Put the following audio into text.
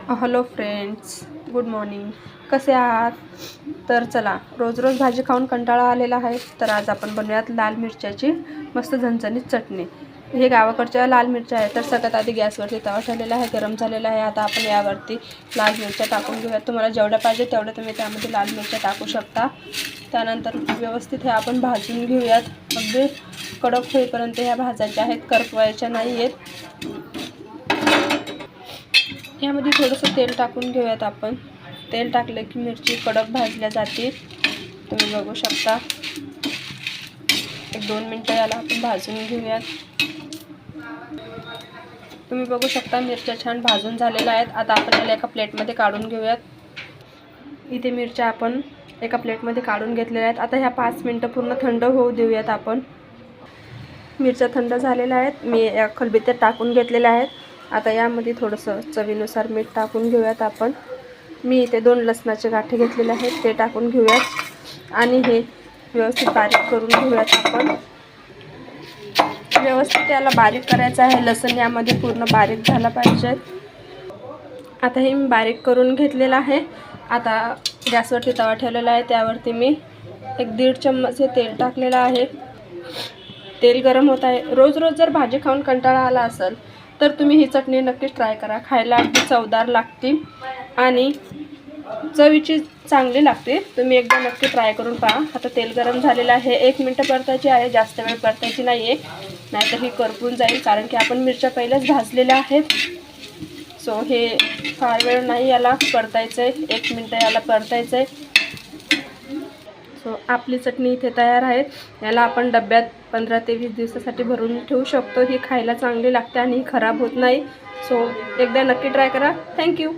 Hello friends, good morning. कसे आहात? तर चला, रोज रोज भाजी खाऊन कंटाळा आलेला आहे, तर आज आपण बनवूयात लाल मिरच्याची मस्त झणझणीत चटणी. हे गावाकडच्या लाल मिरच्या आहे. तर सगळ्यात आधी गॅसवरती तवा ठेवलेला आहे, गरम झालेला आहे. आता आपण यावरती लाल मिरच्या टाकून घेऊयात. तुम्हाला जेवढ्या पाहिजे तेवढ्या तुम्ही त्यामध्ये लाल मिरच्या टाकू शकता. त्यानंतर व्यवस्थित हे आपण भाजून घेऊयात. अगदी कडक होईपर्यंत ह्या भाजायच्या आहेत, करपवायच्या नाही आहेत. यामध्ये थोडंसं तेल टाकून घेऊयात. आपण तेल टाकले की मिरची कडक भाजल्या जाते. तुम्ही बघू शकता. 1-2 मिनटं याला आपण भाजून घेऊयात. तुम्ही बघू शकता मिरच्या छान भाजून झालेल्या आहेत. आता आपण याला एका प्लेटमध्ये काढून घेऊयात. इथे मिरच्या आपण एका प्लेटमध्ये काढून घेतलेल्या आहेत. आता ह्या 5 मिनटं पूर्ण थंड होऊ देऊयात. आपण मिरच्या थंड झालेल्या आहेत. मी या खलबत्त्यात टाकून घेतलेल्या आहेत. आता यामध्ये थोडंसं चवीनुसार मीठ टाकून घेऊयात. मी इथे 2 लसणाचे गाठे घेतलेले आहेत, ते टाकून घेऊयात आणि हे व्यवस्थित बारीक करून घेऊयात. आपण व्यवस्थित याला बारीक करायचं आहे. लसूण यामध्ये पूर्ण बारीक झाला पाहिजे. आता हे मी बारीक करून घेतलेलं आहे. आता गॅसवरती तवा ठेवलेला आहे, त्यावरती मी 1-1.5 चम्मच तेल टाकलेलं आहे. तेल गरम होत आहे. रोज रोज जर भाजी खाऊन कंटाळा आला असेल तर तुम्ही ही चटणी नक्कीच ट्राय करा. खायला अगदी चवदार लागते आणि चवीची चांगली लागते. तुम्ही एकदा नक्की ट्राय करून पहा. आता तेल गरम झालेलं आहे. 1 मिनिट परतायची आहे, जास्त वेळ परतायची नाही आहे, नाहीतर ही करपून जाईल. कारण की आपण मिरच्या पहिलेच भाजलेल्या आहेत. सो हे फार वेळ नाही याला परतायचं आहे, 1 मिनिट याला परतायचं आहे. सो आपली चटणी इथे तयार आहे. याला आपण डब्यात 15 ते 20 दिवसासाठी भरून ठेवू शकतो. ही खायला चांगली लागते आणि खराब होत नाही. सो एकदा नक्की ट्राय करा. थँक्यू.